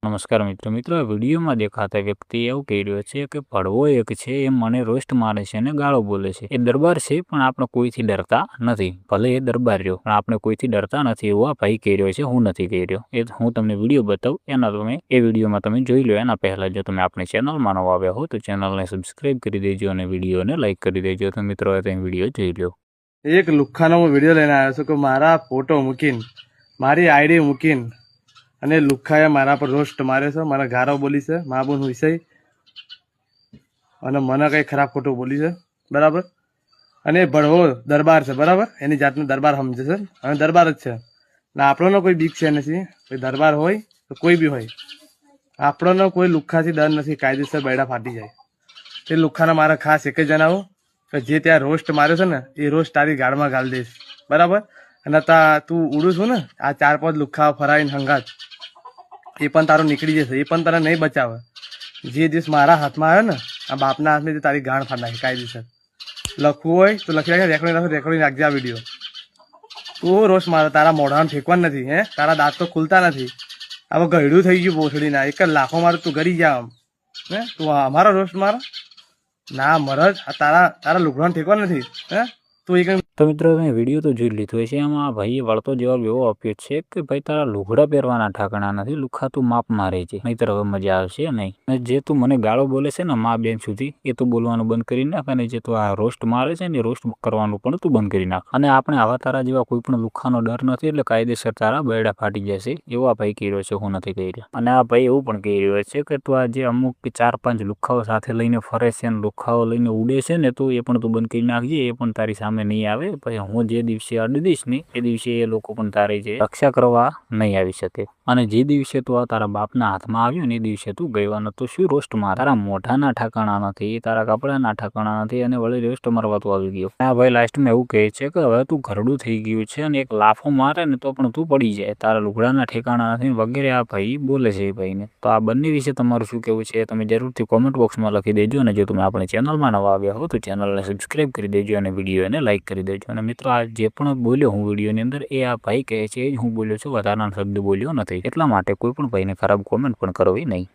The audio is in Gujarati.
નમસ્કાર મિત્રો આ વિડીયોમાં દેખાતા વ્યક્તિ એવું કહી રહ્યો છે કે ભડવો એક છે એ મને રોસ્ટ મારે છે અને ગાળો બોલે છે। એ દરબાર છે પણ આપણે કોઈથી ડરતા નથી, ભલે એ દરબાર રહ્યો પણ આપણે કોઈથી ડરતા નથી એવું આ ભાઈ કહી રહ્યો છે। હું નથી કહી રહ્યો, એ હું તમને વિડીયો બતાવું એના તમે એ વિડીયોમાં તમે જોઈ લો। એના પહેલા જો તમે આપણી ચેનલમાં નવા આવ્યા હો તો ચેનલને સબસ્ક્રાઇબ કરી દેજો અને વિડીયોને લાઇક કરી દેજો। તો મિત્રો તમે વિડીયો જોઈ લો। એક લુખ્ખાનો હું વિડીયો લઈને આવ્યો છું કે મારા ફોટો મૂકીને મારી આઈડી મૂકીને અને લુખ્ખાએ મારા પર રોસ્ટ માર્યો છે, મને ગારો બોલી છે, મા બોન વિષય અને મને કંઈ ખરાબ ખોટું બોલી છે, બરાબર। અને એ ભડવો દરબાર છે, બરાબર, એની જાતનો દરબાર સમજે છે અને દરબાર જ છે ને આપણોનો કોઈ બીક છે નથી। કોઈ દરબાર હોય તો કોઈ બી હોય, આપણોનો કોઈ લુખ્ખાથી ડર નથી, કાયદેસર બૈડા ફાટી જાય। તે લુખ્ખાને મારે ખાસ એક જ જણાવું કે જે ત્યાં રોસ્ટ માર્યો છે ને એ રોસ્ટ તારી ગાળમાં ગાળ દઈશ, બરાબર। અને તું ઉડું છું ને આ 4-5 લુખ્ખા ફરાઈને હંગાત એ પણ તારું નીકળી જશે, એ પણ તને નહીં બચાવે। જે દિવસ મારા હાથમાં આવ્યો ને આ બાપના હાથની તારી ગાણ ફાડ નાખી કાયદેસર। લખવું હોય તો લખી રાખે, રેકોર્ડિંગ રાખજે આ વિડીયો। તું રોસ્ટ મારે, તારા મોઢામાં ફેંકવાનું નથી, હે તારા દાંત તો ખુલતા નથી, હવે ગયડું થઈ ગયું ભોસડીના, એક જ લાખો મારે તું ગરી જા આમ, હે તું અમારો રોસ્ટ મારો ના મરજ, તારા લુગડાને ઠેકવાનું નથી, હે તું એક। તો મિત્રો તમે વિડીયો તો જોઈ લીધો છે, એમાં ભાઈએ વળતો જવાબ એવો આપ્યો છે કે ભાઈ તારા લુગડા પહેરવાના ઠાકણા નથી, લુખ્ખા તું માપ મારે છે, નહીંતર હવે મજા આવશે નહીં। અને જે તું મને ગાળો બોલે છે ને મા બેન સુધી એ તું બોલવાનું બંધ કરી નાખ, અને જે તું આ રોસ્ટ મારે છે ને રોસ્ટ કરવાનું પણ તું બંધ કરી નાખ। અને આપણે આવા તારા જેવા કોઈ પણ લુખ્ખાનો ડર નથી, એટલે કાયદેસર તારા બૈડા ફાટી જશે એવું આ ભાઈ કહી રહ્યો છે, હું નથી કહી રહ્યો। અને આ ભાઈ એવું પણ કહી રહ્યો છે કે તું આ જે અમુક 4-5 લુખ્ખાઓ સાથે લઈને ફરે છે અને લુખ્ખાઓ લઈને ઉડે છે ને તું એ પણ તું બંધ કરી નાખજે, એ પણ તારી સામે નહીં આવે। પછી હું જે દિવસે અડી દઈશ ને એ દિવસે એ લોકો પણ તારી જે રક્ષા કરવા નહીં આવી શકે। અને જે દિવસે તું આ તારા બાપના હાથમાં આવ્યો ને એ દિવસે તું ગયો તો શું રોસ્ટ માર, તારા મોઢાના ઠાકાણા નથી, તારા કપડાના ઠાકાણા નથી, અને વળી રોસ્ટ મારવા તું આવી ગયો। આ ભાઈ લાસ્ટમાં એવું કહે છે કે હવે તું ઘરડું થઈ ગયું છે અને એક લાફો મારે ને તો પણ તું પડી જાય, તારા લુગડાના ઠેકાણા નથી વગેરે આ ભાઈ બોલે છે એ ભાઈને। તો આ બંને વિશે તમારું શું કહેવું છે તમે જરૂરથી કોમેન્ટ બોક્સમાં લખી દેજો। અને જો તમે આપણી ચેનલમાં નવા આવ્યા હો તો ચેનલને સબસ્ક્રાઇબ કરી દેજો અને વિડીયોને લાઇક કરી દેજો। અને મિત્રો આ જે પણ બોલ્યો હું વિડીયોની અંદર એ આ ભાઈ કહે છે એ જ હું બોલ્યો છું, વધારાના શબ્દ બોલ્યો નથી, એટલા માટે કોઈ પણ ભાઈને ખરાબ કોમેન્ટ પણ કરવી નહીં।